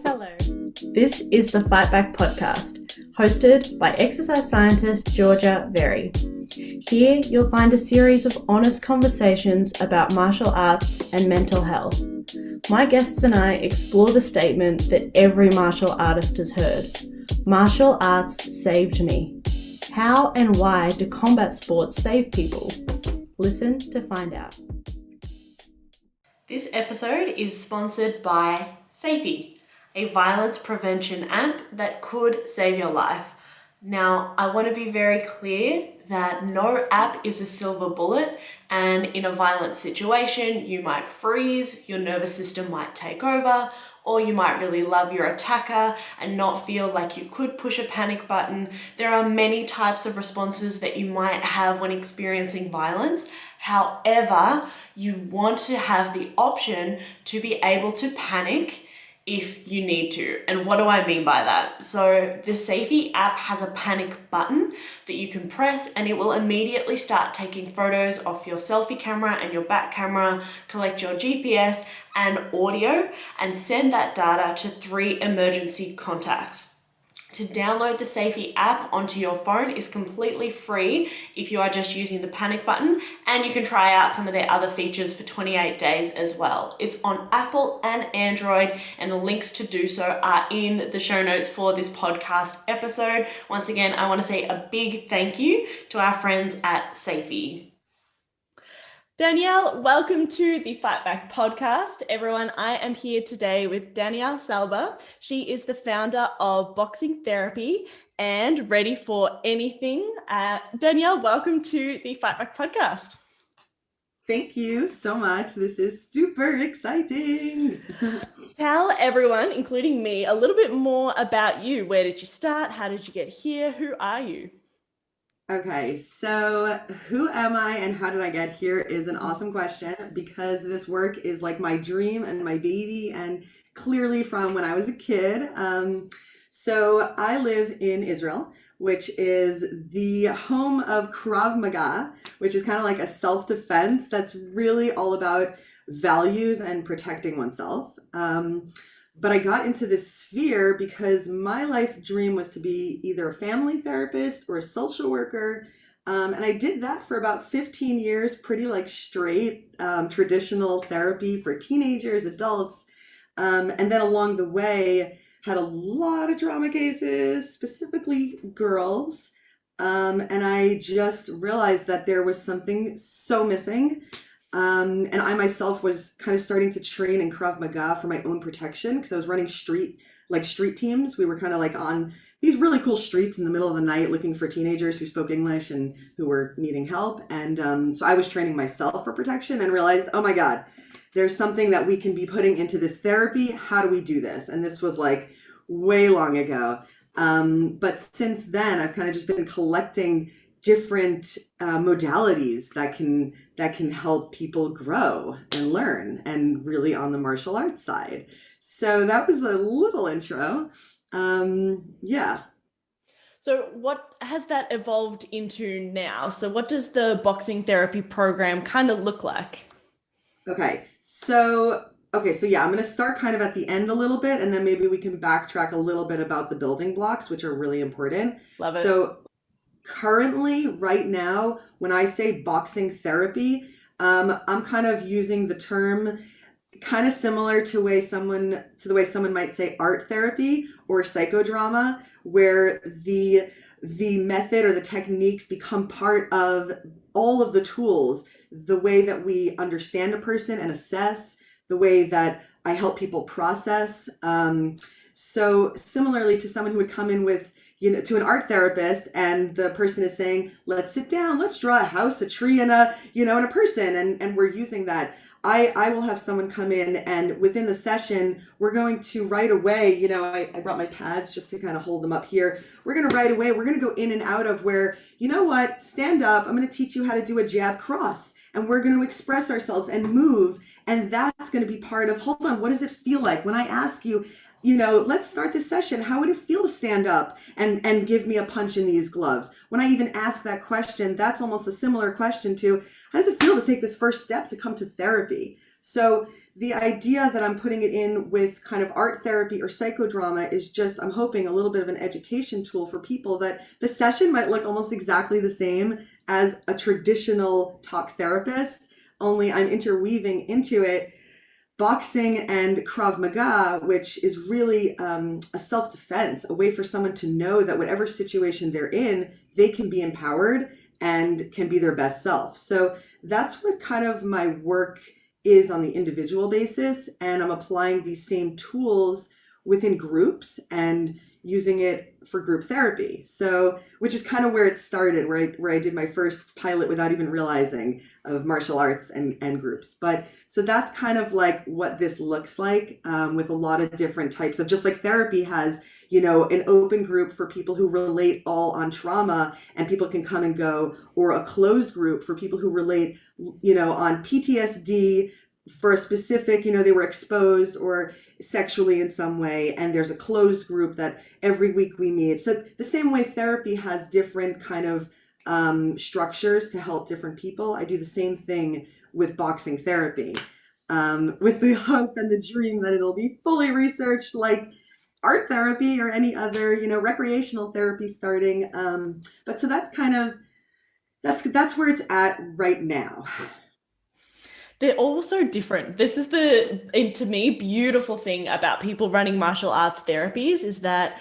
Hello, this is the Fight Back podcast, hosted by exercise scientist Georgia Very. Here you'll find a series of honest conversations about martial arts and mental health. My guests and I explore the statement that every martial artist has heard: martial arts saved me. How and why do combat sports save people? Listen to find out. This episode is sponsored by Safety, a violence prevention app that could save your life. Now, I want to be very clear that no app is a silver bullet, and in a violent situation, you might freeze, your nervous system might take over, or you might really love your attacker and not feel like you could push a panic button. There are many types of responses that you might have when experiencing violence. However, you want to have the option to be able to panic if you need to. And what do I mean by that? So the Safety app has a panic button that you can press, and it will immediately start taking photos off your selfie camera and your back camera, collect your GPS and audio, and send that data to 3 emergency contacts. To download the Safety app onto your phone is completely free if you are just using the panic button, and you can try out some of their other features for 28 days as well. It's on Apple and Android, and the links to do so are in the show notes for this podcast episode. Once again, I want to say a big thank you to our friends at Safety. Danielle, welcome to the Fight Back podcast. Everyone, I am here today with Danielle Salber. She is the founder of Boxing Therapy and Ready for Anything. Danielle, welcome to the Fight Back podcast. Thank you so much. This is super exciting. Tell everyone, including me, a little bit more about you. Where did you start? How did you get here? Who are you? Okay, so who am I and how did I get here is an awesome question, because this work is like my dream and my baby, and clearly from when I was a kid. So I live in Israel, which is the home of Krav Maga, which is kind of like a self-defense that's really all about values and protecting oneself. But I got into this sphere because my life dream was to be either a family therapist or a social worker. And I did that for about 15 years, pretty like straight traditional therapy for teenagers, adults. And then along the way, had a lot of trauma cases, specifically girls. And I just realized that there was something so missing. And I myself was kind of starting to train in Krav Maga for my own protection, because I was running street teams. We were kind of like on these really cool streets in the middle of the night looking for teenagers who spoke English and who were needing help. And so I was training myself for protection and realized, oh my God, there's something that we can be putting into this therapy. How do we do this? And this was like way long ago. But since then, I've kind of just been collecting different modalities that can help people grow and learn, and really on the martial arts side. So that was a little intro. Yeah. So what has that evolved into now? So what does the boxing therapy program kind of look like? Okay, so yeah, I'm going to start kind of at the end a little bit, and then maybe we can backtrack a little bit about the building blocks, which are really important. Love it. So currently, right now, when I say boxing therapy, I'm kind of using the term kind of similar to the way someone might say art therapy or psychodrama, where the method or the techniques become part of all of the tools, the way that we understand a person and assess, the way that I help people process. So similarly to someone who would come in with, to an art therapist, and the person is saying, let's sit down, let's draw a house, a tree, and a person, and we're using that. I will have someone come in, and within the session, we're going to right away, I brought my pads just to kind of hold them up here. We're going to right away, we're going to go in and out of where, stand up, I'm going to teach you how to do a jab cross, and we're going to express ourselves and move, and that's going to be part of, hold on, what does it feel like when I ask you, let's start this session. How would it feel to stand up and give me a punch in these gloves? When I even ask that question, that's almost a similar question to, how does it feel to take this first step to come to therapy? So the idea that I'm putting it in with kind of art therapy or psychodrama is just, I'm hoping, a little bit of an education tool for people, that the session might look almost exactly the same as a traditional talk therapist, only I'm interweaving into it boxing and Krav Maga, which is really a self defense, a way for someone to know that whatever situation they're in, they can be empowered and can be their best self. So that's what kind of my work is on the individual basis. And I'm applying these same tools within groups and using it for group therapy. So, which is kind of where it started, where I did my first pilot without even realizing, of martial arts and groups. But so that's kind of like what this looks like, with a lot of different types of, just like therapy has, an open group for people who relate all on trauma and people can come and go, or a closed group for people who relate, on PTSD for a specific, they were exposed or sexually in some way, and there's a closed group that every week we meet. So the same way therapy has different kind of structures to help different people, I do the same thing with boxing therapy, with the hope and the dream that it'll be fully researched like art therapy or any other, recreational therapy starting. But so that's kind of, that's where it's at right now. They're all so different. This is to me, beautiful thing about people running martial arts therapies is that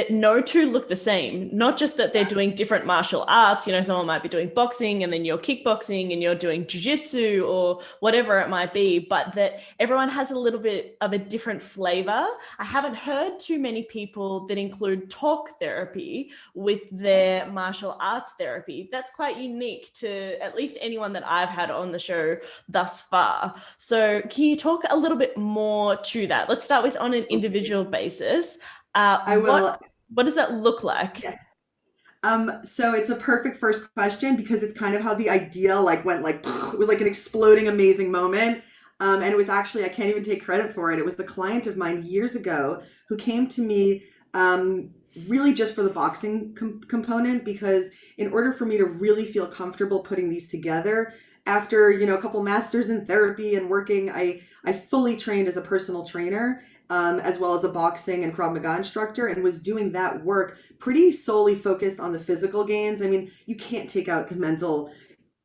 no two look the same. Not just that they're doing different martial arts. Someone might be doing boxing and then you're kickboxing and you're doing jiu-jitsu or whatever it might be, but that everyone has a little bit of a different flavor. I haven't heard too many people that include talk therapy with their martial arts therapy. That's quite unique to at least anyone that I've had on the show thus far. So can you talk a little bit more to that? Let's start with on an individual basis. I will. What does that look like? Yeah. So it's a perfect first question because it's kind of how the idea like went like it was like an exploding amazing moment. And it was actually, I can't even take credit for it. It was the client of mine years ago who came to me really just for the boxing component, because in order for me to really feel comfortable putting these together, after a couple masters in therapy and working, I fully trained as a personal trainer, as well as a boxing and Krav Maga instructor, and was doing that work pretty solely focused on the physical gains. I mean, you can't take out the mental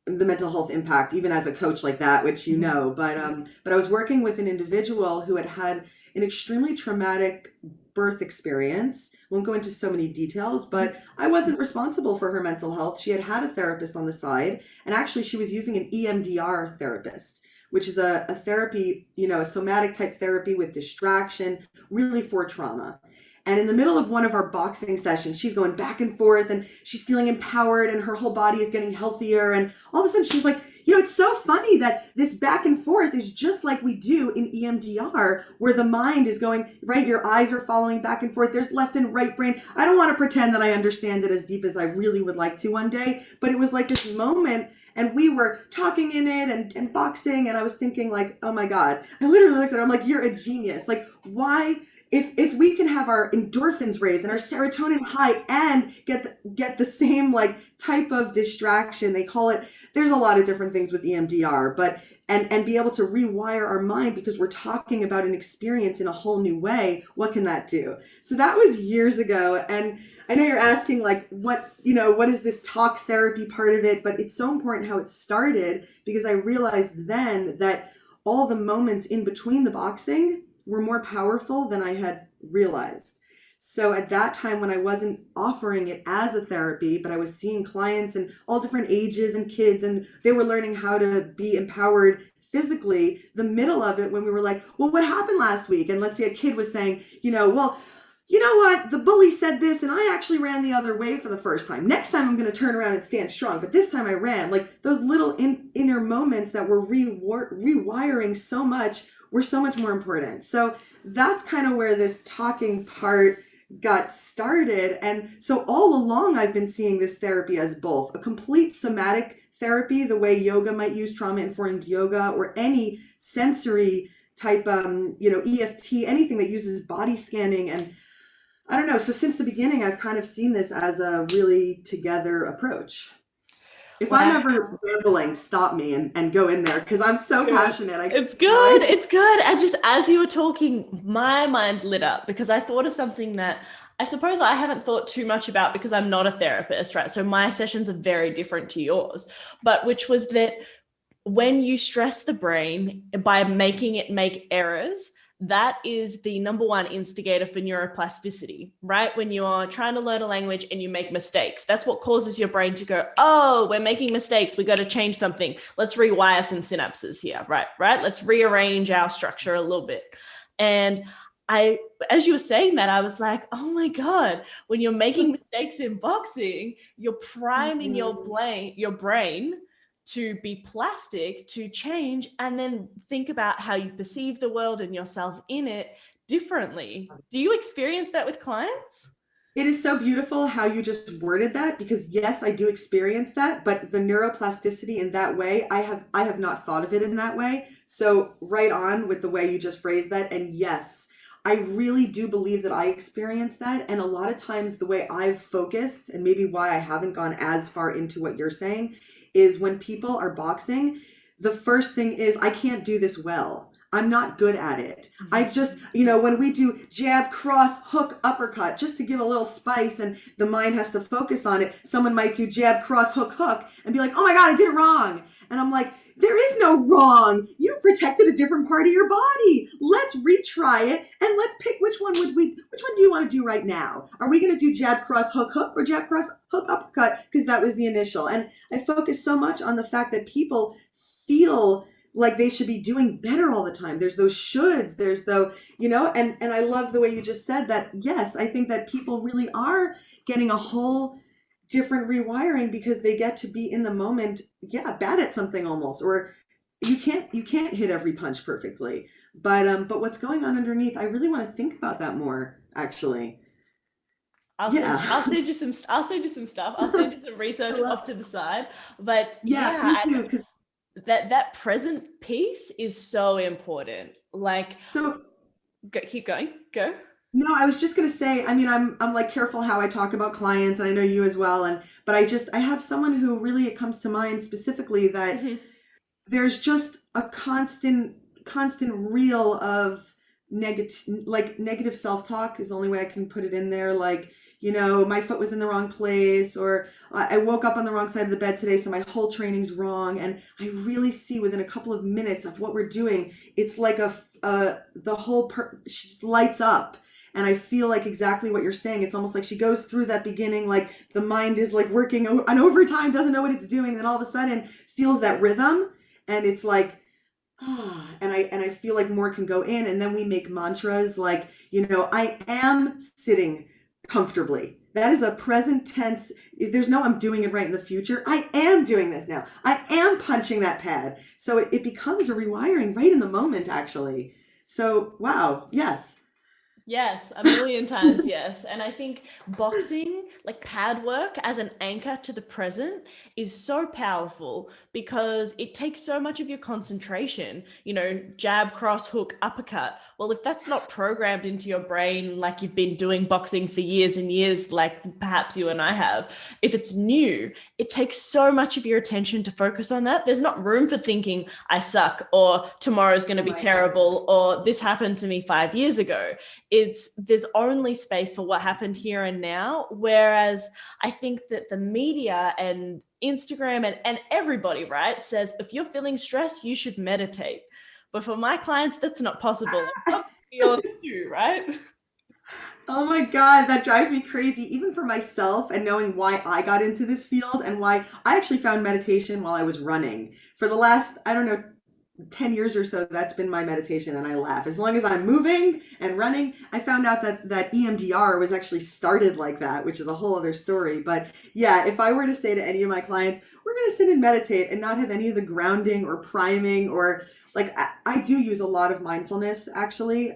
health impact even as a coach like that, which but I was working with an individual who had had an extremely traumatic birth experience. Won't go into so many details, but I wasn't responsible for her mental health. She had had a therapist on the side, and actually she was using an EMDR therapist, which is a therapy, a somatic type therapy with distraction, really for trauma. And in the middle of one of our boxing sessions, she's going back and forth and she's feeling empowered and her whole body is getting healthier. And all of a sudden she's like, it's so funny that this back and forth is just like we do in EMDR, where the mind is going, right? Your eyes are following back and forth. There's left and right brain. I don't want to pretend that I understand it as deep as I really would like to one day, but it was like this moment, and we were talking in it and boxing, and I was thinking like, oh my God, I literally looked at her, I'm like, you're a genius. Like, why? If we can have our endorphins raised and our serotonin high and get the same like type of distraction, they call it, there's a lot of different things with EMDR, but and be able to rewire our mind because we're talking about an experience in a whole new way, what can that do? So that was years ago. And I know you're asking like what is this talk therapy part of it, but it's so important how it started, because I realized then that all the moments in between the boxing were more powerful than I had realized. So at that time, when I wasn't offering it as a therapy, but I was seeing clients in all different ages and kids, and they were learning how to be empowered physically, the middle of it, when we were like, well, what happened last week? And let's say a kid was saying, well, you know what? The bully said this and I actually ran the other way for the first time. Next time I'm going to turn around and stand strong. But this time I ran. Like those little inner moments that were rewiring so much were so much more important. So that's kind of where this talking part got started. And so all along I've been seeing this therapy as both a complete somatic therapy, the way yoga might use trauma-informed yoga, or any sensory type, EFT, anything that uses body scanning. And I don't know. So since the beginning, I've kind of seen this as a really together approach. If I'm Wow. ever rambling, stop me and go in there because I'm so Good. passionate. It's You know, good. It's good. And just as you were talking, my mind lit up because I thought of something that I suppose I haven't thought too much about because I'm not a therapist, right? So my sessions are very different to yours, but which was that when you stress the brain by making it make errors, that is the number one instigator for neuroplasticity, right? When you are trying to learn a language and you make mistakes, that's what causes your brain to go, oh, we're making mistakes. We got to change something. Let's rewire some synapses here, right? Right? Let's rearrange our structure a little bit. And I, as you were saying that, I was like, oh my God, when you're making mistakes in boxing, you're priming Mhm. your brain to be plastic, to change, and then think about how you perceive the world and yourself in it differently. Do you experience that with clients? It is so beautiful how you just worded that because yes, I do experience that, but the neuroplasticity in that way, I have not thought of it in that way. So right on with the way you just phrased that. And yes, I really do believe that I experience that. And a lot of times the way I've focused and maybe why I haven't gone as far into what you're saying is when people are boxing, the first thing is I can't do this well. I'm not good at it. I just, when we do jab, cross, hook, uppercut, just to give a little spice and the mind has to focus on it, someone might do jab, cross, hook, hook, and be like, oh my God, I did it wrong. And I'm like, there is no wrong. You protected a different part of your body. Let's retry it and let's pick which one do you want to do right now? Are we going to do jab, cross, hook, hook, or jab, cross, hook, uppercut? Because that was the initial. And I focus so much on the fact that people feel like they should be doing better all the time. There's those shoulds, there's and I love the way you just said that. Yes, I think that people really are getting a whole different rewiring because they get to be in the moment, yeah, bad at something almost, or you can't hit every punch perfectly. But what's going on underneath, I really want to think about that more, actually. I'll Yeah. send you some I'll send you some stuff. I'll send you some I research love off to the side. But Yeah, yeah, please do. Because that present piece is so important. Like so keep going. Go. No, I was just gonna say, I mean, I'm like careful how I talk about clients, and I know you as well, and but I have someone who really it comes to mind specifically that Mhm. there's just a constant reel of negative self-talk is the only way I can put it in there. Like, my foot was in the wrong place, or I woke up on the wrong side of the bed today, so my whole training's wrong. And I really see within a couple of minutes of what we're doing, it's like the she just lights up. And I feel like exactly what you're saying. It's almost like she goes through that beginning, like the mind is like working on overtime, doesn't know what it's doing, and then all of a sudden feels that rhythm, and it's like, and I feel like more can go in, and then we make mantras like, I am sitting comfortably. That is a present tense. There's no I'm doing it right in the future. I am doing this now. I am punching that pad. So it becomes a rewiring right in the moment, actually. So wow, yes. Yes, a million times yes. And I think boxing, like pad work as an anchor to the present, is so powerful because it takes so much of your concentration. Jab, cross, hook, uppercut. Well, if that's not programmed into your brain like you've been doing boxing for years and years, like perhaps you and I have, if it's new, it takes so much of your attention to focus on that. There's not room for thinking, I suck, or tomorrow's going to Oh be my God. terrible, or this happened to me 5 years ago. There's only space for what happened here and now. Whereas I think that the media and Instagram and everybody, right, says if you're feeling stressed, you should meditate. But for my clients, that's not possible. And yours too, right? Oh my God, that drives me crazy, even for myself, and knowing why I got into this field and why I actually found meditation while I was running. For the last, I don't know, 10 years or so, that's been my meditation, and I laugh. As long as I'm moving and running, I found out that EMDR was actually started like that, which is a whole other story. But yeah, if I were to say to any of my clients, we're going to sit and meditate and not have any of the grounding or priming or like I do use a lot of mindfulness actually.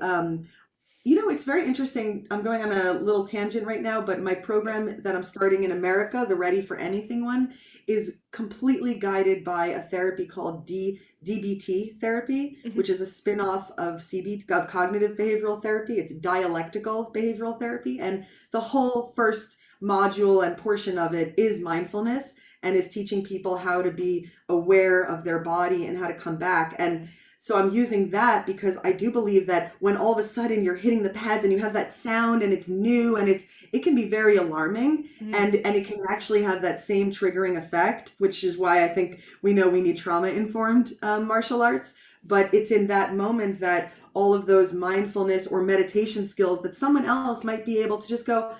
It's very interesting. I'm going on a little tangent right now, but my program that I'm starting in America, the Ready for Anything one, is completely guided by a therapy called DBT therapy, which is a spin-off of of cognitive behavioral therapy. It's dialectical behavioral therapy, and the whole first module and portion of it is mindfulness. and is teaching people how to be aware of their body and how to come back. And so I'm using that because I do believe that when all of a sudden you're hitting the pads and you have that sound and it's new and it can be very alarming, and it can actually have that same triggering effect, which is why I think we know we need trauma informed martial arts. But it's in that moment that all of those mindfulness or meditation skills that someone else might be able to just go,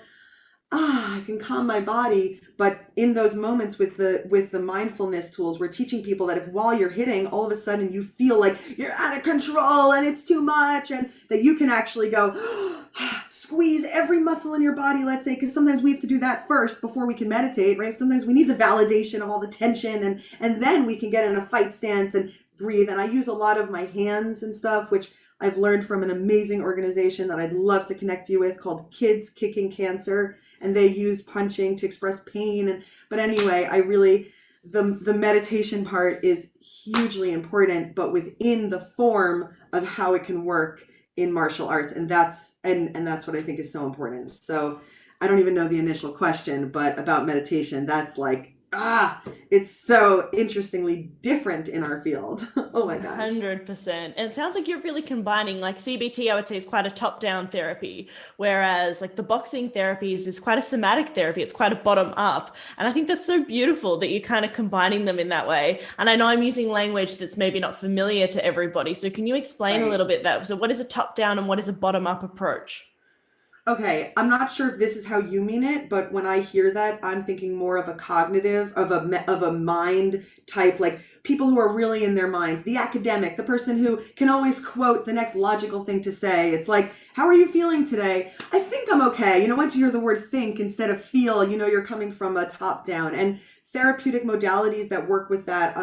I can calm my body. But in those moments with the mindfulness tools, we're teaching people that if while you're hitting, all of a sudden you feel like you're out of control and it's too much, and that you can actually go, squeeze every muscle in your body, let's say, because sometimes we have to do that first before we can meditate, right? Sometimes we need the validation of all the tension, and then we can get in a fight stance and breathe. And I use a lot of my hands and stuff, which I've learned from an amazing organization that I'd love to connect you with called Kids Kicking Cancer. And they use punching to express pain. But anyway, I really, the meditation part is hugely important, but within the form of how it can work in martial arts. And that's what I think is so important. So I don't even know the initial question, but about meditation, that's like, it's so interestingly different in our field. Oh my gosh. 100%. And it sounds like you're really combining, like CBT, I would say, is quite a top-down therapy, whereas like the boxing therapies is quite a somatic therapy. It's quite a bottom-up. And I think that's so beautiful that you're kind of combining them in that way. And I know I'm using language that's maybe not familiar to everybody. So can you explain a little bit that? So what is a top-down and what is a bottom-up approach? Okay, I'm not sure if this is how you mean it, but when I hear that, I'm thinking more of a cognitive, of a mind type, like people who are really in their minds, the academic, the person who can always quote the next logical thing to say. It's like, how are you feeling today? I think I'm okay. Once you hear the word think instead of feel, you're coming from a top down. And therapeutic modalities that work with that,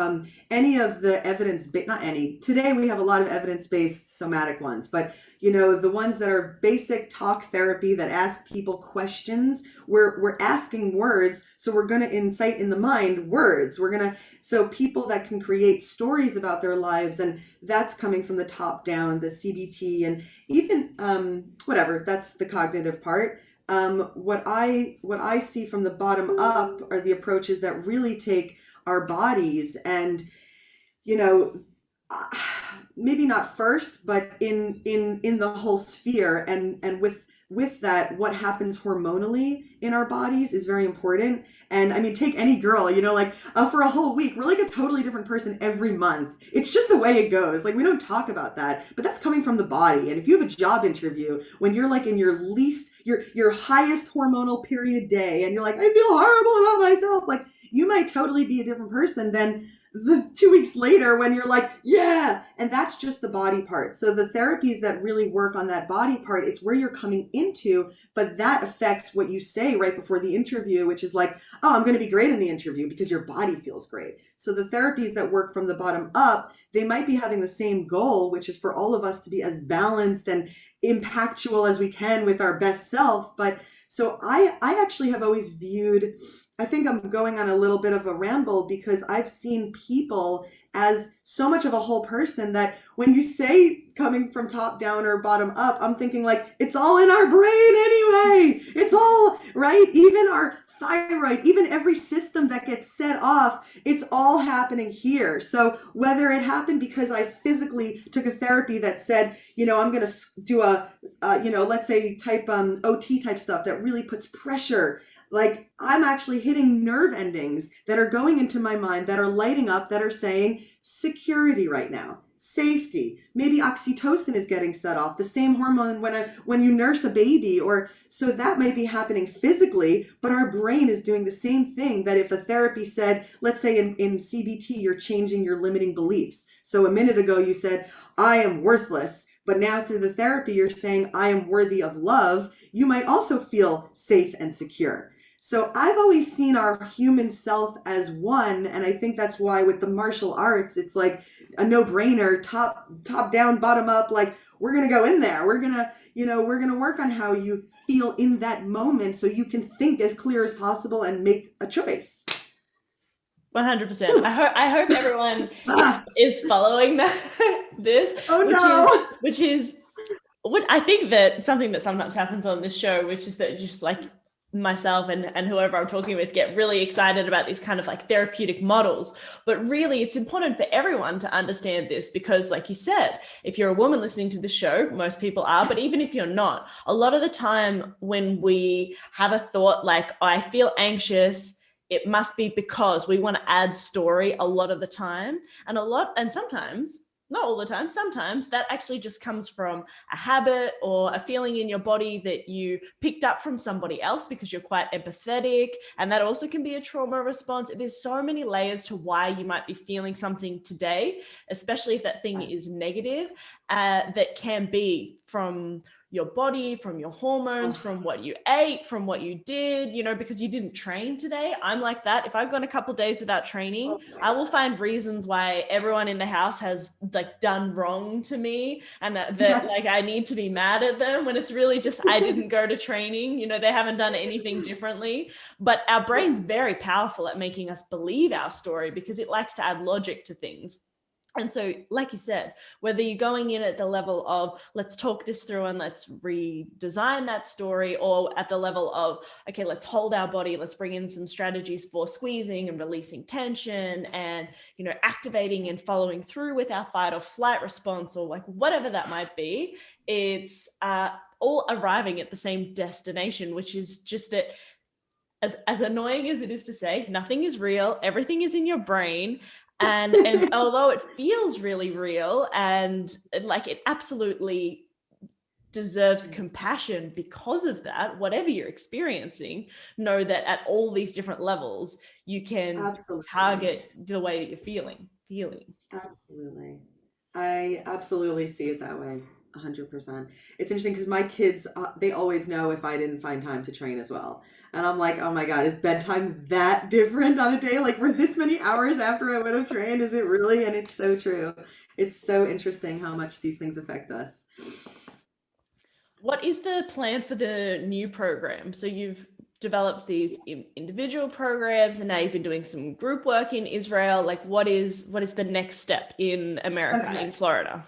any of the not any, today we have a lot of evidence-based somatic ones, but the ones that are basic talk therapy that ask people questions, we're asking words, so we're going to incite in the mind words. So people that can create stories about their lives, and that's coming from the top down, the CBT, and even whatever, that's the cognitive part. What I see from the bottom up are the approaches that really take our bodies and, maybe not first, but in the whole sphere, and with that, what happens hormonally in our bodies is very important. And I mean, take any girl, for a whole week, we're like a totally different person every month. It's just the way it goes. Like, we don't talk about that, but that's coming from the body. And if you have a job interview, when you're like in your highest hormonal period day, and you're like, I feel horrible about myself, like, you might totally be a different person than the 2 weeks later when you're like, yeah, and that's just the body part. So the therapies that really work on that body part, it's where you're coming into, but that affects what you say right before the interview, which is like, oh, I'm going to be great in the interview because your body feels great. So the therapies that work from the bottom up, they might be having the same goal, which is for all of us to be as balanced and impactful as we can with our best self. But so I actually have always viewed, I think I'm going on a little bit of a ramble because I've seen people as so much of a whole person that when you say coming from top down or bottom up, I'm thinking like, it's all in our brain anyway. It's all right. Even our thyroid, even every system that gets set off, it's all happening here. So whether it happened because I physically took a therapy that said, I'm going to do let's say type OT type stuff that really puts pressure. Like, I'm actually hitting nerve endings that are going into my mind, that are lighting up, that are saying security right now, safety. Maybe oxytocin is getting set off, the same hormone when you nurse a baby, or so that might be happening physically, but our brain is doing the same thing. That if a therapy said, let's say in CBT, you're changing your limiting beliefs. So a minute ago you said, I am worthless. But now through the therapy, you're saying, I am worthy of love. You might also feel safe and secure. So I've always seen our human self as one, and I think that's why with the martial arts, it's like a no-brainer, top down, bottom up, like, we're going to go in there. We're going to work on how you feel in that moment so you can think as clear as possible and make a choice. 100%. I hope everyone is following this. Oh, no. Which is what I think that something that sometimes happens on this show, which is that just like myself and whoever I'm talking with get really excited about these kind of like therapeutic models. But really, it's important for everyone to understand this because, like you said, if you're a woman listening to the show, most people are, but even if you're not, a lot of the time when we have a thought like, oh, I feel anxious, it must be because we want to add story a lot of the time. And sometimes, not all the time, sometimes that actually just comes from a habit or a feeling in your body that you picked up from somebody else because you're quite empathetic. And that also can be a trauma response. There's so many layers to why you might be feeling something today, especially if that thing is negative, that can be from your body, from your hormones, from what you ate, from what you did, because you didn't train today. I'm like that. If I've gone a couple of days without training, I will find reasons why everyone in the house has like done wrong to me and that like I need to be mad at them when it's really just I didn't go to training. They haven't done anything differently. But our brain's very powerful at making us believe our story because it likes to add logic to things. And so, like you said, whether you're going in at the level of let's talk this through and let's redesign that story, or at the level of, okay, let's hold our body, let's bring in some strategies for squeezing and releasing tension and, activating and following through with our fight or flight response, or like whatever that might be, it's all arriving at the same destination, which is just that as annoying as it is to say, nothing is real, everything is in your brain. And although it feels really real and like it absolutely deserves compassion because of that, whatever you're experiencing, know that at all these different levels, you can target the way that you're feeling. Absolutely. I absolutely see it that way. 100%. It's interesting because my kids, they always know if I didn't find time to train as well. And I'm like, oh my God, is bedtime that different on a day? Like we're this many hours after I would have trained. Is it really? And it's so true. It's so interesting how much these things affect us. What is the plan for the new program? So you've developed these individual programs and now you've been doing some group work in Israel. Like what is the next step in America, in Florida?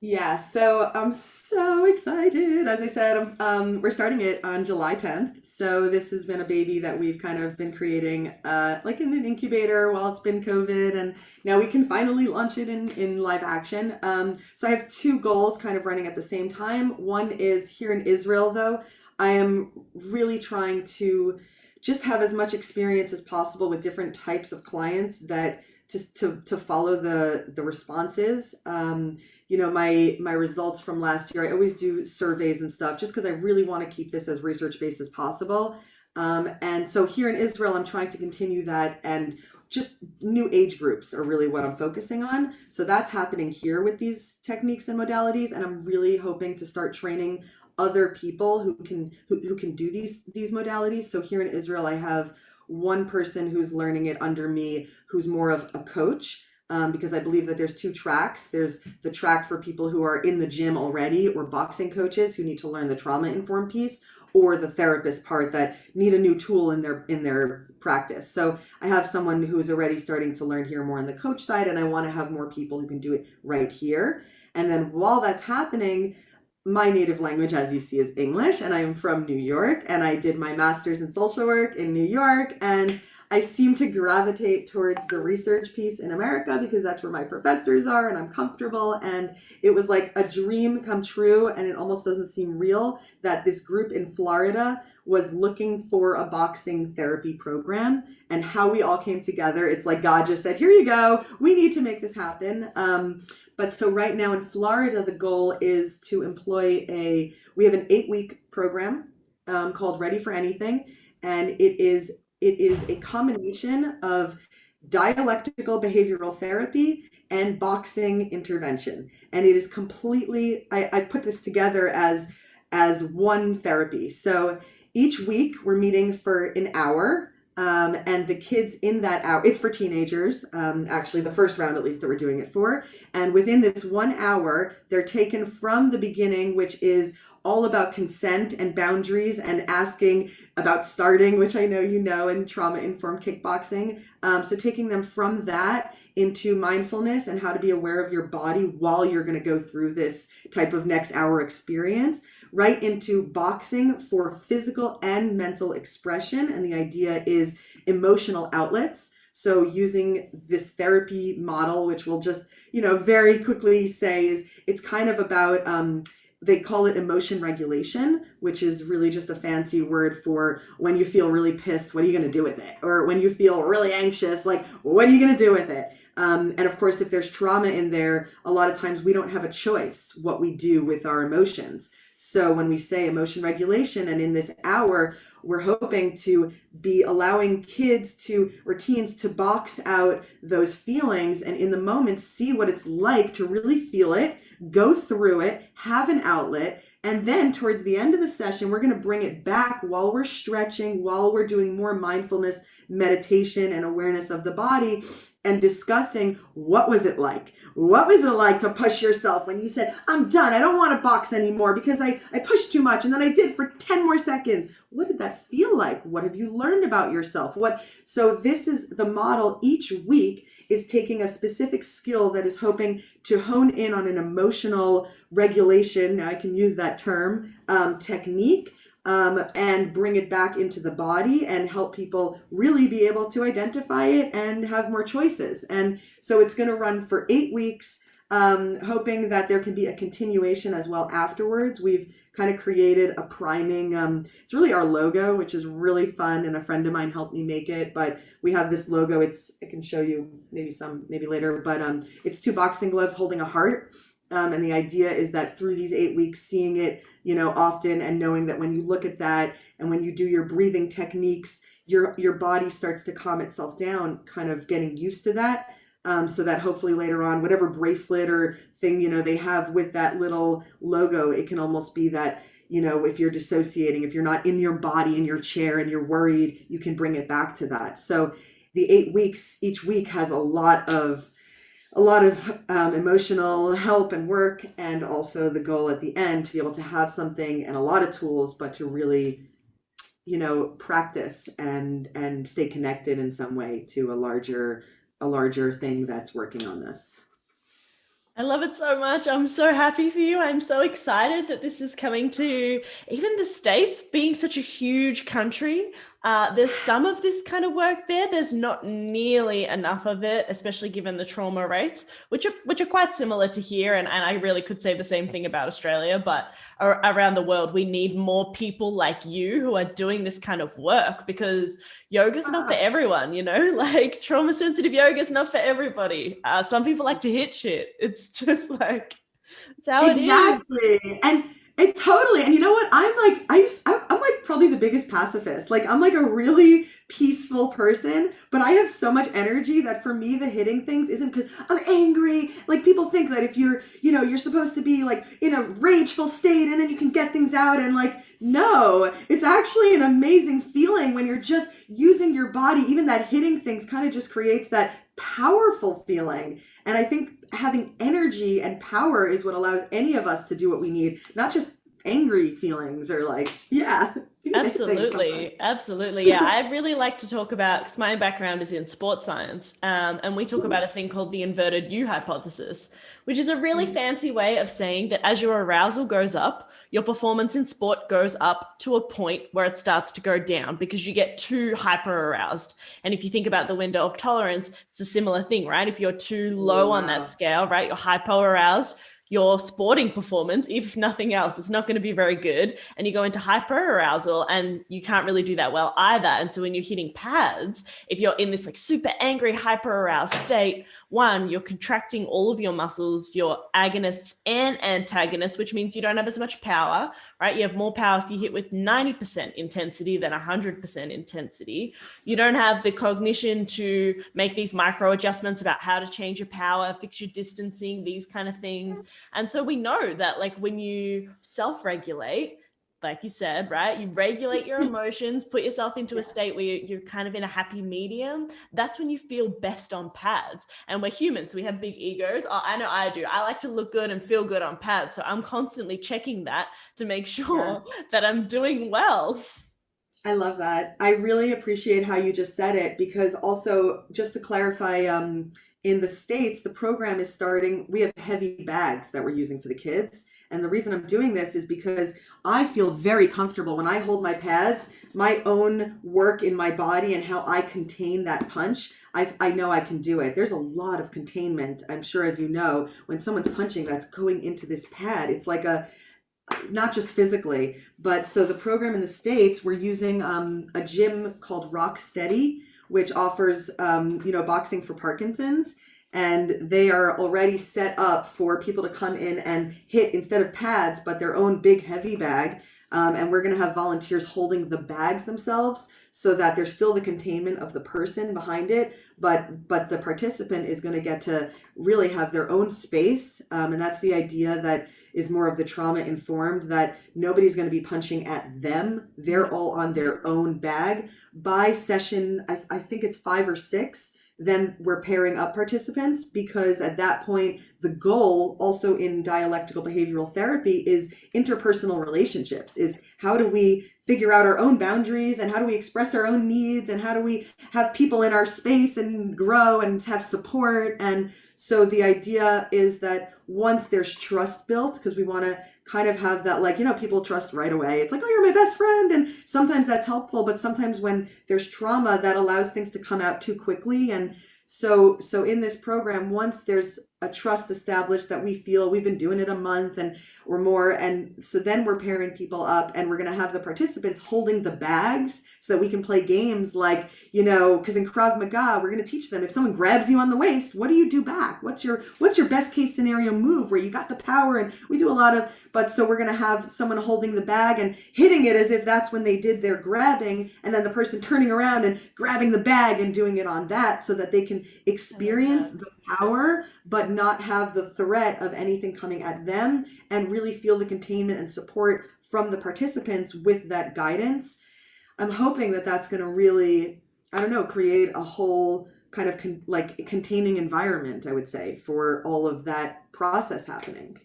Yeah, so I'm so excited. As I said, we're starting it on July 10th. So this has been a baby that we've kind of been creating like in an incubator while it's been COVID, and now we can finally launch it in live action. So I have two goals kind of running at the same time. One is here in Israel, though. I am really trying to just have as much experience as possible with different types of clients that just to follow the responses. My results from last year, I always do surveys and stuff just because I really want to keep this as research-based as possible. And so here in Israel, I'm trying to continue that, and just new age groups are really what I'm focusing on. So that's happening here with these techniques and modalities, and I'm really hoping to start training other people who can do these modalities. So here in Israel, I have one person who's learning it under me, who's more of a coach. Because I believe that there's two tracks. There's the track for people who are in the gym already, or boxing coaches who need to learn the trauma-informed piece, or the therapist part that need a new tool in their practice. So I have someone who is already starting to learn here more on the coach side, and I want to have more people who can do it right here. And then while that's happening, my native language, as you see, is English, and I am from New York, and I did my master's in social work in New York, and I seem to gravitate towards the research piece in America because that's where my professors are and I'm comfortable. And it was like a dream come true, and it almost doesn't seem real that this group in Florida was looking for a boxing therapy program, and how we all came together. It's like God just said, here you go, we need to make this happen. But so right now in Florida, the goal is to employ we have an 8-week program called Ready for Anything. And it is a combination of dialectical behavioral therapy and boxing intervention. And it is completely, I put this together as one therapy. So each week we're meeting for an hour. And the kids in that hour, it's for teenagers, actually the first round at least that we're doing it for. And within this 1 hour, they're taken from the beginning, which is all about consent and boundaries and asking about starting, which I know you know, in trauma-informed kickboxing. So taking them from that into mindfulness and how to be aware of your body while you're going to go through this type of next hour experience, right into boxing for physical and mental expression. And the idea is emotional outlets. So using this therapy model, which we'll just, very quickly say is it's kind of about, they call it emotion regulation, which is really just a fancy word for when you feel really pissed, what are you going to do with it? Or when you feel really anxious, like, what are you going to do with it? And of course, if there's trauma in there, a lot of times we don't have a choice what we do with our emotions. So when we say emotion regulation, and in this hour, we're hoping to be allowing kids or teens to box out those feelings and in the moment see what it's like to really feel it, go through it, have an outlet. And then towards the end of the session, we're going to bring it back while we're stretching, while we're doing more mindfulness, meditation, and awareness of the body, and discussing what was it like? What was it like to push yourself when you said, I'm done, I don't want to box anymore because I pushed too much and then I did for 10 more seconds. What did that feel like? What have you learned about yourself? So this is the model each week is taking a specific skill that is hoping to hone in on an emotional regulation, now I can use that term, technique, and bring it back into the body and help people really be able to identify it and have more choices. And so it's going to run for 8 weeks, hoping that there can be a continuation as well afterwards. We've kind of created a priming, it's really our logo, which is really fun, and a friend of mine helped me make it, but we have this logo. I can show you maybe later, but it's 2 boxing gloves holding a heart. And the idea is that through these 8 weeks, seeing it, often, and knowing that when you look at that and when you do your breathing techniques, your body starts to calm itself down, kind of getting used to that. So that hopefully later on, whatever bracelet or thing, they have with that little logo, it can almost be that, if you're dissociating, if you're not in your body, in your chair, and you're worried, you can bring it back to that. So the 8 weeks, each week has a lot of emotional help and work, and also the goal at the end to be able to have something and a lot of tools, but to really, practice and stay connected in some way to a larger thing that's working on this. I love it so much. I'm so happy for you. I'm so excited that this is coming to even the States, being such a huge country. There's some of this kind of work there. There's not nearly enough of it, especially given the trauma rates, which are quite similar to here. And I really could say the same thing about Australia, but around the world, we need more people like you who are doing this kind of work, because yoga's not for everyone, like trauma sensitive yoga is not for everybody. Some people like to hit shit. It's just like, it's how it is. Exactly. And totally. And you know what? I'm like probably the biggest pacifist. Like, I'm like a really peaceful person, but I have so much energy that for me, the hitting things isn't because I'm angry. Like, people think that if you're supposed to be like in a rageful state and then you can get things out, and like, no, it's actually an amazing feeling when you're just using your body. Even that hitting things kind of just creates that powerful feeling. And I think having energy and power is what allows any of us to do what we need, not just angry feelings or like, yeah. Absolutely. Yeah, I really like to talk about, because my background is in sports science, and we talk about a thing called the inverted U hypothesis, which is a really fancy way of saying that as your arousal goes up, your performance in sport goes up to a point where it starts to go down because you get too hyper aroused. And if you think about the window of tolerance, it's a similar thing, right? If you're too low on that scale, right, you're hypo aroused, your sporting performance, if nothing else, is not going to be very good. And you go into hyperarousal and you can't really do that well either. And so when you're hitting pads, if you're in this like super angry, hyperaroused state, one, you're contracting all of your muscles, your agonists and antagonists, which means you don't have as much power, right? You have more power if you hit with 90% intensity than 100% intensity. You don't have the cognition to make these micro adjustments about how to change your power, fix your distancing, these kind of things. And so we know that like when you self-regulate, like you said, right? You regulate your emotions, put yourself into a state where you're kind of in a happy medium. That's when you feel best on pads. And we're humans, so we have big egos. Oh, I know I do. I like to look good and feel good on pads. So I'm constantly checking that to make sure that I'm doing well. I love that. I really appreciate how you just said it because also just to clarify, in the States, the program is starting, we have heavy bags that we're using for the kids. And the reason I'm doing this is because I feel very comfortable when I hold my pads, my own work in my body and how I contain that punch. I know I can do it. There's a lot of containment, I'm sure, as you know, when someone's punching that's going into this pad. It's like not just physically, but so the program in the States, we're using a gym called Rock Steady, which offers, boxing for Parkinson's. And they are already set up for people to come in and hit instead of pads, but their own big heavy bag. And we're going to have volunteers holding the bags themselves so that there's still the containment of the person behind it, but the participant is going to get to really have their own space. And that's the idea that is more of the trauma informed, that nobody's going to be punching at them. They're all on their own bag. By session, I think it's 5 or 6, then we're pairing up participants, because at that point, the goal also in dialectical behavioral therapy is interpersonal relationships, is how do we figure out our own boundaries and how do we express our own needs and how do we have people in our space and grow and have support. And so the idea is that once there's trust built, because we want to kind of have that, like, people trust right away. It's like, oh, you're my best friend. And sometimes that's helpful, but sometimes when there's trauma, that allows things to come out too quickly. And so in this program, once there's a trust established that we feel we've been doing it a month and or more, and so then we're pairing people up and we're going to have the participants holding the bags so that we can play games like, because in Krav Maga, we're going to teach them, if someone grabs you on the waist, what do you do back? What's your best case scenario move where you got the power? And we do a lot of, but so we're going to have someone holding the bag and hitting it as if that's when they did their grabbing, and then the person turning around and grabbing the bag and doing it on that so that they can experience the power but not have the threat of anything coming at them, and really feel the containment and support from the participants with that guidance. I'm hoping that that's going to really, create a whole kind of containing environment, I would say, for all of that process happening.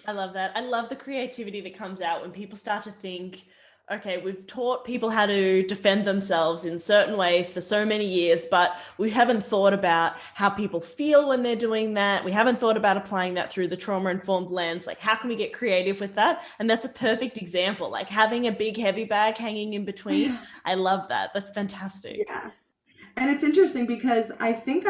I love that. I love the creativity that comes out when people start to think, okay, we've taught people how to defend themselves in certain ways for so many years, but we haven't thought about how people feel when they're doing that. We haven't thought about applying that through the trauma-informed lens. Like, how can we get creative with that? And that's a perfect example, like having a big heavy bag hanging in between. I love that. That's fantastic. Yeah. And it's interesting because I think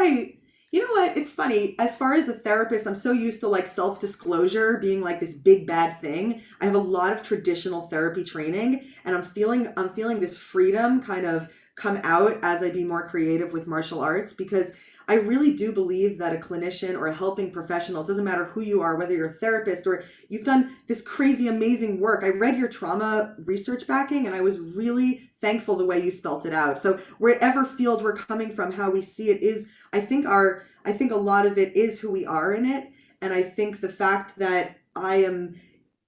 you know what? It's funny. As far as a therapist, I'm so used to like self-disclosure being like this big bad thing. I have a lot of traditional therapy training, and I'm feeling this freedom kind of come out as I be more creative with martial arts, because I really do believe that a clinician or a helping professional, it doesn't matter who you are, whether you're a therapist or you've done this crazy, amazing work. I read your trauma research backing and I was really thankful the way you spelt it out. So wherever field we're coming from, how we see it is, I think a lot of it is who we are in it. And I think the fact that I am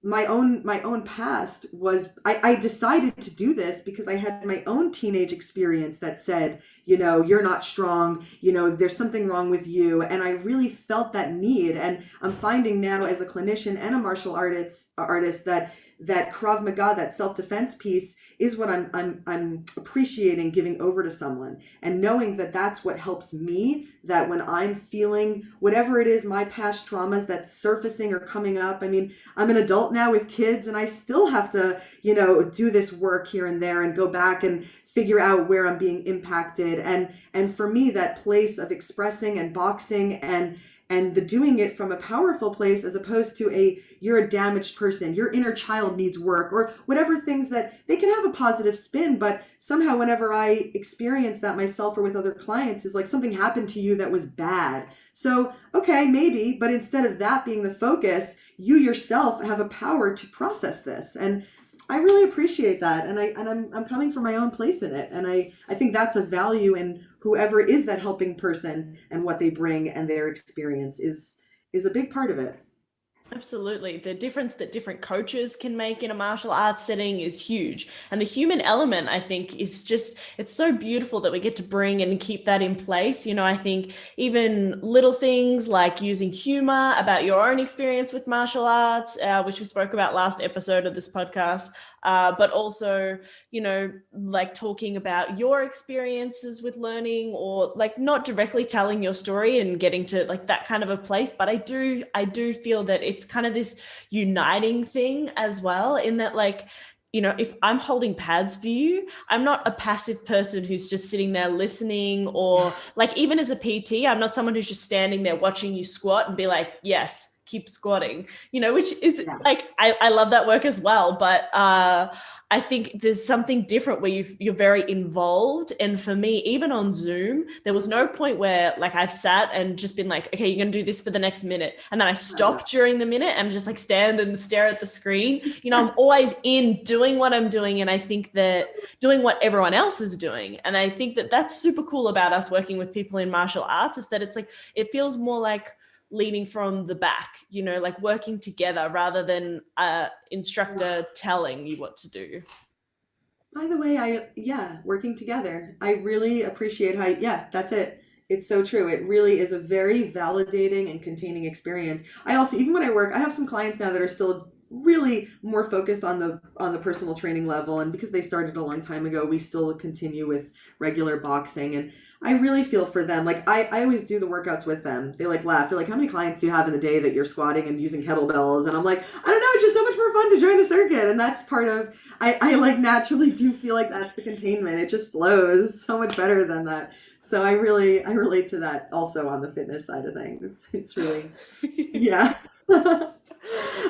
my own past was, I decided to do this because I had my own teenage experience that said, you're not strong, there's something wrong with you. And I really felt that need. And I'm finding now as a clinician and a martial artist that Krav Maga, that self-defense piece, is what I'm appreciating giving over to someone, and knowing that that's what helps me, that when I'm feeling whatever it is, my past traumas that's surfacing or coming up. I mean, I'm an adult now with kids and I still have to, do this work here and there and go back and figure out where I'm being impacted. And for me, that place of expressing and boxing and the doing it from a powerful place, as opposed to you're a damaged person, your inner child needs work, or whatever things that they can have a positive spin, but somehow whenever I experience that myself or with other clients, is like something happened to you that was bad. So, okay, maybe, but instead of that being the focus, you yourself have a power to process this. And I really appreciate that. And I'm coming from my own place in it. And I think that's a value in whoever is that helping person, and what they bring and their experience is a big part of it. Absolutely. The difference that different coaches can make in a martial arts setting is huge. And the human element, I think, is just, it's so beautiful that we get to bring and keep that in place. I think even little things like using humor about your own experience with martial arts, which we spoke about last episode of this podcast, but also, like talking about your experiences with learning, or like not directly telling your story and getting to like that kind of a place. But I do feel that it's kind of this uniting thing as well, in that, like, if I'm holding pads for you, I'm not a passive person who's just sitting there listening, or like, even as a PT, I'm not someone who's just standing there watching you squat and be like, yes, keep squatting, which is like, I love that work as well. But I think there's something different where you're very involved. And for me, even on Zoom, there was no point where like I've sat and just been like, okay, you're going to do this for the next minute. And then I stop during the minute and just like stand and stare at the screen. I'm always in doing what I'm doing. And I think that doing what everyone else is doing. And I think that that's super cool about us working with people in martial arts, is that it's like, it feels more like leading from the back, like working together rather than instructor telling you what to do. By the way, working together. I really appreciate how, that's it. It's so true. It really is a very validating and containing experience. I also, even when I work, I have some clients now that are still really more focused on the personal training level, and because they started a long time ago, we still continue with regular boxing, and I really feel for them. Like I always do the workouts with them. They like laugh. They're like, how many clients do you have in a day that you're squatting and using kettlebells? And I'm like, I don't know, it's just so much more fun to join the circuit. And that's part of, I like naturally do feel like that's the containment. It just flows so much better than that. So I relate to that also on the fitness side of things. It's really, yeah.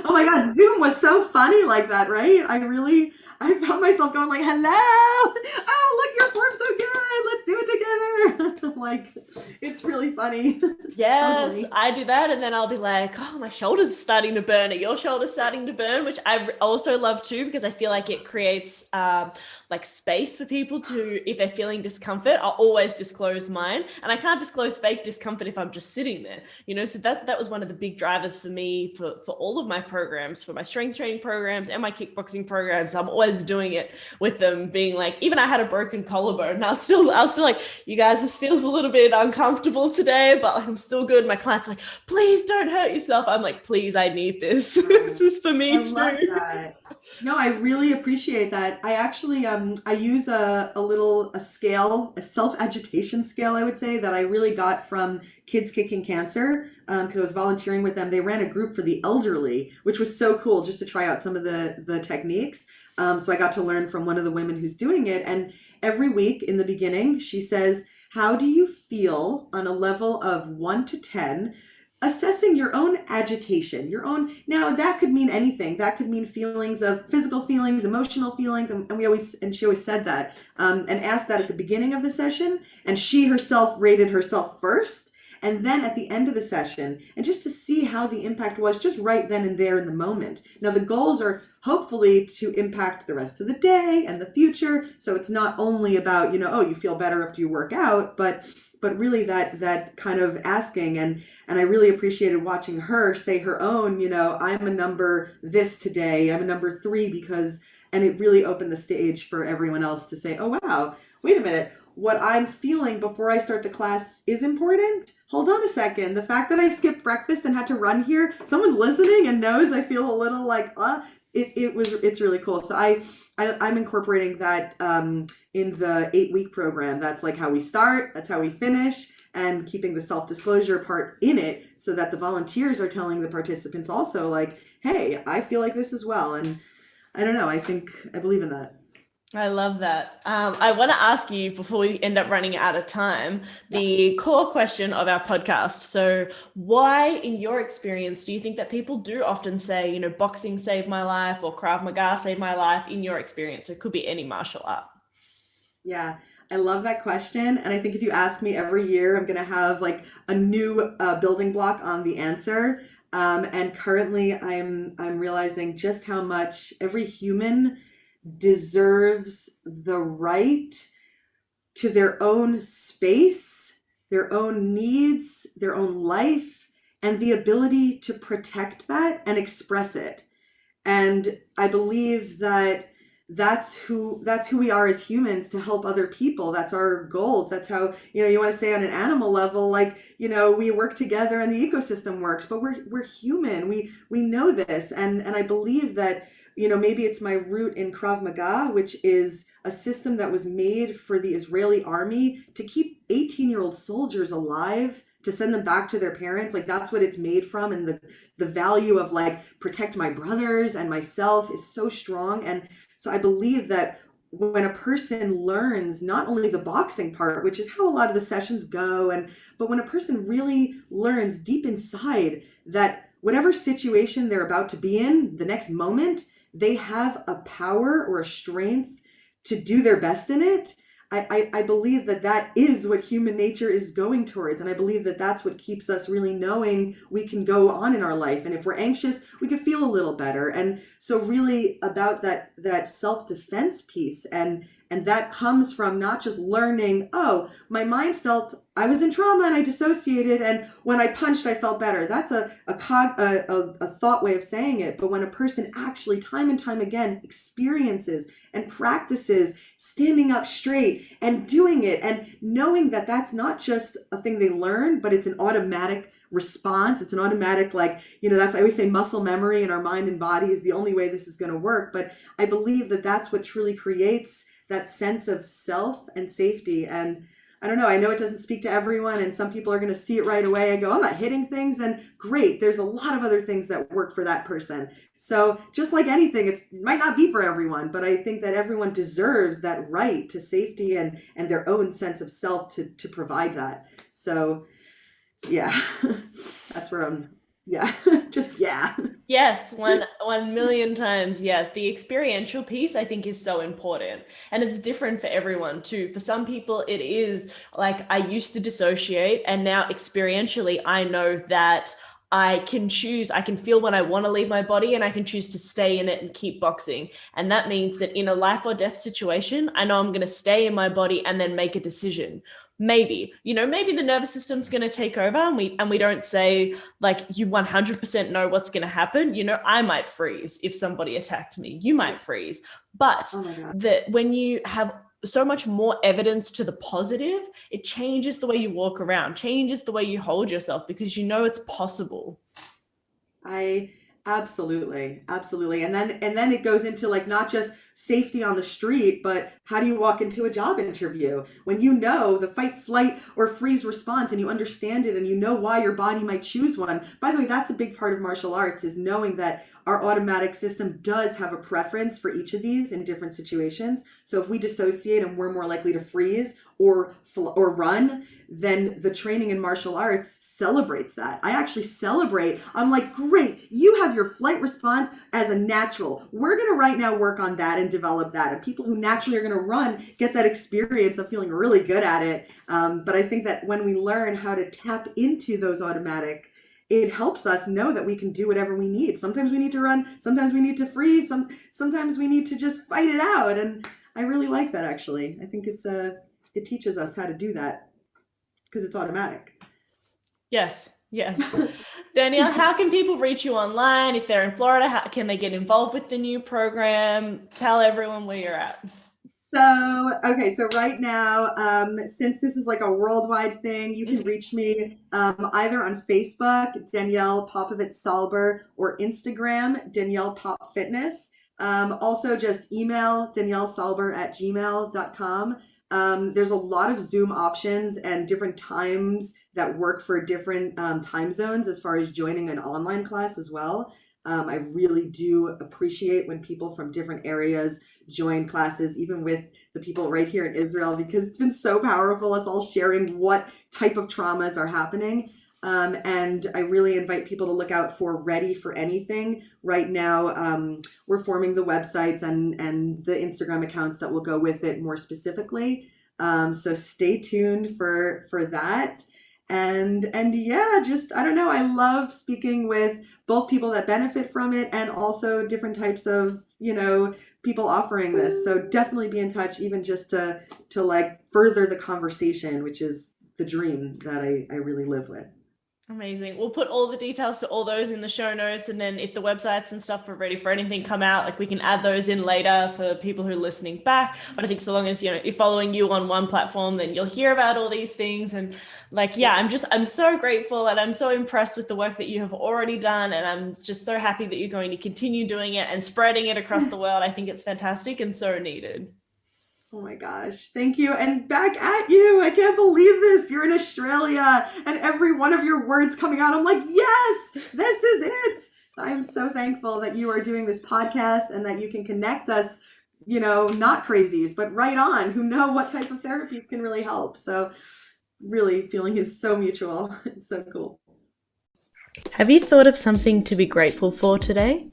Oh my God, Zoom was so funny like that, right? I found myself going like, hello, oh, look, your form's so good, let's do it together. Like, it's really funny. Yes, Totally. I do that. And then I'll be like, oh, my shoulder's are starting to burn. Are your shoulders starting to burn? Which I also love too, because I feel like it creates like space for people to, if they're feeling discomfort, I'll always disclose mine. And I can't disclose fake discomfort if I'm just sitting there, so that was one of the big drivers for me for all of my programs, for my strength training programs and my kickboxing programs. I'm always doing it with them, being like, even I had a broken collarbone and I was still like, you guys, this feels a little bit uncomfortable today, but I'm still good. My client's like, please don't hurt yourself. I'm like, please, I need this. This is for me too. Love that. No, I really appreciate that. I actually I use a scale, a self-agitation scale, I would say, that I really got from Kids Kicking Cancer, because I was volunteering with them. They ran a group for the elderly, which was so cool, just to try out some of the techniques. So I got to learn from one of the women who's doing it. And every week in the beginning, she says, how do you feel on a level of 1 to 10, assessing your own agitation, now that could mean anything. That could mean feelings of physical feelings, emotional feelings. And she always said that, and asked that at the beginning of the session. And she herself rated herself first. And then at the end of the session, and just to see how the impact was just right then and there in the moment. Now the goals are hopefully to impact the rest of the day and the future. So it's not only about, you feel better after you work out, but really that kind of asking. And I really appreciated watching her say her own, I'm a number this today, I'm a number 3 because, and it really opened the stage for everyone else to say, oh, wow, wait a minute. What I'm feeling before I start the class is important. Hold on a second. The fact that I skipped breakfast and had to run here, someone's listening and knows I feel a little like, it's really cool. So I'm incorporating that in the 8-week program. That's like how we start, that's how we finish, and keeping the self-disclosure part in it so that the volunteers are telling the participants also like, hey, I feel like this as well. And I don't know, I believe in that. I love that. I want to ask you, before we end up running out of time, the core question of our podcast. So why, in your experience, do you think that people do often say, boxing saved my life or Krav Maga saved my life, in your experience? So it could be any martial art. Yeah, I love that question. And I think if you ask me every year, I'm going to have like a new building block on the answer. And currently I'm realizing just how much every human deserves the right to their own space, their own needs, their own life, and the ability to protect that and express it. And I believe that that's who we are as humans, to help other people. That's our goals. That's how, you want to say on an animal level, like, we work together and the ecosystem works, but we're human. We know this. And I believe that, maybe it's my root in Krav Maga, which is a system that was made for the Israeli army to keep 18-year-old soldiers alive, to send them back to their parents. Like, that's what it's made from. And the value of, like, protect my brothers and myself is so strong. And so I believe that when a person learns not only the boxing part, which is how a lot of the sessions go, but when a person really learns deep inside that whatever situation they're about to be in the next moment, they have a power or a strength to do their best in it. I believe that is what human nature is going towards. And I believe that that's what keeps us really knowing we can go on in our life. And if we're anxious, we can feel a little better. And so really about that self-defense piece, and that comes from not just learning, oh, my mind felt I was in trauma and I dissociated, and when I punched, I felt better. That's a thought way of saying it. But when a person actually time and time again experiences and practices standing up straight and doing it, and knowing that that's not just a thing they learn, but it's an automatic response. It's an automatic, like, that's, I always say, muscle memory in our mind and body is the only way this is going to work. But I believe that that's what truly creates that sense of self and safety. And I don't know, I know it doesn't speak to everyone, and some people are going to see it right away and go, I'm not hitting things. And great, there's a lot of other things that work for that person. So just like anything, it might not be for everyone, but I think that everyone deserves that right to safety and their own sense of self to provide that. So yeah, that's where I'm, yeah, just yeah. Yes, 1 million times yes. The experiential piece, I think, is so important. And it's different for everyone too. For some people, it is like, I used to dissociate, and now experientially, I know that I can choose, I can feel when I want to leave my body, and I can choose to stay in it and keep boxing. And that means that in a life or death situation, I know I'm going to stay in my body and then make a decision. Maybe the nervous system's going to take over, and we don't say, like, you 100% know what's going to happen. I might freeze if somebody attacked me. You might freeze. But when you have so much more evidence to the positive, it changes the way you walk around, changes the way you hold yourself, because it's possible. Absolutely. And then it goes into, like, not just safety on the street, but how do you walk into a job interview when you know the fight, flight, or freeze response, and you understand it, and you know why your body might choose one. By the way, that's a big part of martial arts, is knowing that our automatic system does have a preference for each of these in different situations. So if we dissociate and we're more likely to freeze or run, then the training in martial arts celebrates that. I actually celebrate. I'm like, great, you have your flight response as a natural. We're going to right now work on that and develop that. And people who naturally are going to run get that experience of feeling really good at it. But I think that when we learn how to tap into those automatic, it helps us know that we can do whatever we need. Sometimes we need to run, sometimes we need to freeze, sometimes we need to just fight it out. And I really like that, actually. I think it teaches us how to do that because it's automatic. Yes. Danielle, how can people reach you online? If they're in Florida, how can they get involved with the new program? Tell everyone where you're at. So right now, since this is like a worldwide thing, you can reach me either on Facebook, Danielle Salber, or Instagram, Danielle Pop Fitness. Also just email daniellesalber@gmail.com. There's a lot of Zoom options and different times that work for different time zones as far as joining an online class as well. I really do appreciate when people from different areas join classes, even with the people right here in Israel, because it's been so powerful, us all sharing what type of traumas are happening. And I really invite people to look out for Ready for Anything. Right now, we're forming the websites and the Instagram accounts that will go with it more specifically. So stay tuned for that. And yeah, just, I don't know, I love speaking with both people that benefit from it and also different types of, people offering this. So definitely be in touch, even just to like further the conversation, which is the dream that I really live with. Amazing. We'll put all the details to all those in the show notes. And then if the websites and stuff are ready for anything come out, like we can add those in later for people who are listening back. But I think so long as, you're following you on one platform, then you'll hear about all these things. And like, yeah, I'm so grateful and I'm so impressed with the work that you have already done. And I'm just so happy that you're going to continue doing it and spreading it across the world. I think it's fantastic and so needed. Oh my gosh, thank you. And back at you. I can't believe this. You're in Australia and every one of your words coming out, I'm like, yes, this is it. I'm so thankful that you are doing this podcast and that you can connect us, not crazies, but right on, who know what type of therapies can really help. So really, feeling is so mutual. It's so cool. Have you thought of something to be grateful for today?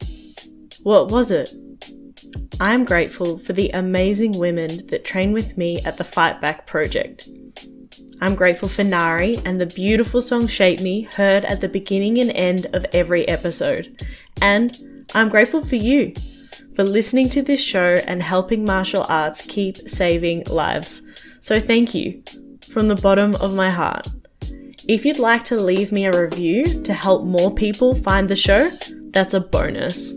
What was it? I'm grateful for the amazing women that train with me at the Fight Back Project. I'm grateful for Nari and the beautiful song Shape Me heard at the beginning and end of every episode. And I'm grateful for you, for listening to this show and helping martial arts keep saving lives. So thank you from the bottom of my heart. If you'd like to leave me a review to help more people find the show, that's a bonus.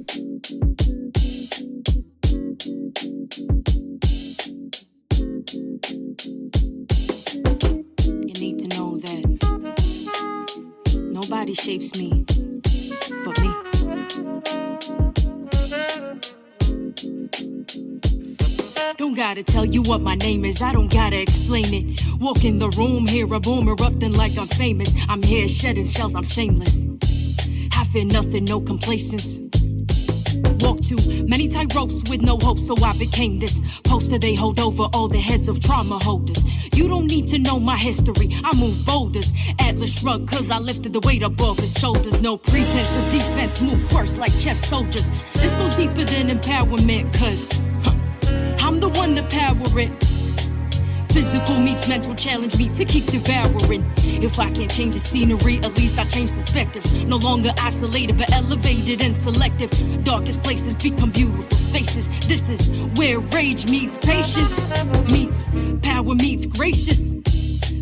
Nobody shapes me but me. Don't gotta tell you what my name is, I don't gotta explain it. Walk in the room, hear a boom erupting like I'm famous. I'm here shedding shells, I'm shameless. I fear nothing, no complacence. Walk too many tight ropes with no hope, so I became this poster they hold over all the heads of trauma holders. You don't need to know my history, I move boulders. Atlas shrug, cause I lifted the weight above his shoulders. No pretense of defense, move first like chess soldiers. This goes deeper than empowerment, cause I'm the one that power it. Physical meets mental, challenge me to keep devouring. If I can't change the scenery, at least I change perspectives. No longer isolated, but elevated and selective. Darkest places become beautiful spaces. This is where rage meets patience, meets power meets gracious.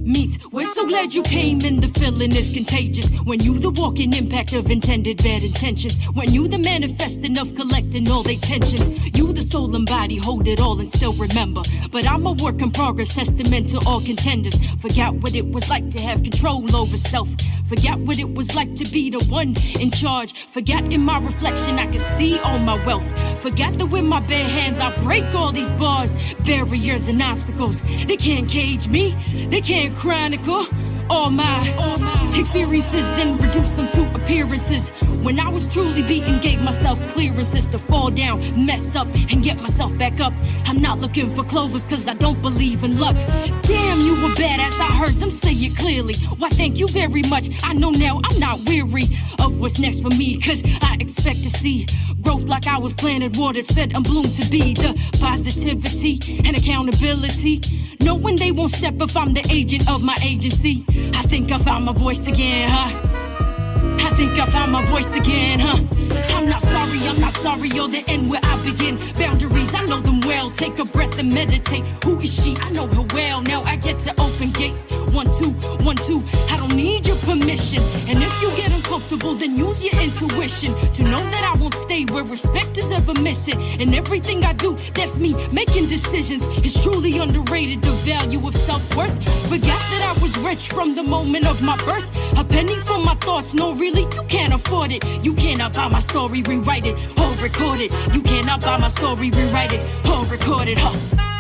Meets, we're so glad you came and the feeling is contagious. When you the walking impact of intended bad intentions. When you the manifesting of collecting all their tensions. You the soul and body hold it all and still remember. But I'm a work in progress, testament to all contenders. Forgot what it was like to have control over self. Forgot what it was like to be the one in charge. Forgot in my reflection I could see all my wealth. Forgot that with my bare hands I break all these bars, barriers and obstacles. They can't cage me, they can't chronicle all my experiences and reduce them to appearances. When I was truly beaten, gave myself clearances to fall down, mess up, and get myself back up. I'm not looking for clovers cause I don't believe in luck. Damn, you were badass, I heard them say it clearly. Why thank you very much, I know now I'm not weary of what's next for me. Cause I expect to see growth like I was planted, watered, fed, and bloomed to be. The positivity and accountability, knowing they won't step if I'm the agent of my agency. I think I found my voice again, huh? I think I found my voice again, huh? I'm not sorry, you're the end where I begin. Boundaries, I know them well. Take a breath and meditate. Who is she? I know her well. Now I get to open gates. 1, 2, 1, 2. I don't need your permission. And if you get uncomfortable, then use your intuition to know that I won't stay where respect is ever missing. And everything I do, that's me making decisions. It's truly underrated, the value of self-worth. Forgot that I was rich from the moment of my birth. A penny for my thoughts, no really, you can't afford it. You cannot buy my story, rewrite it, or record it. You cannot buy my story, rewrite it, or record it, huh?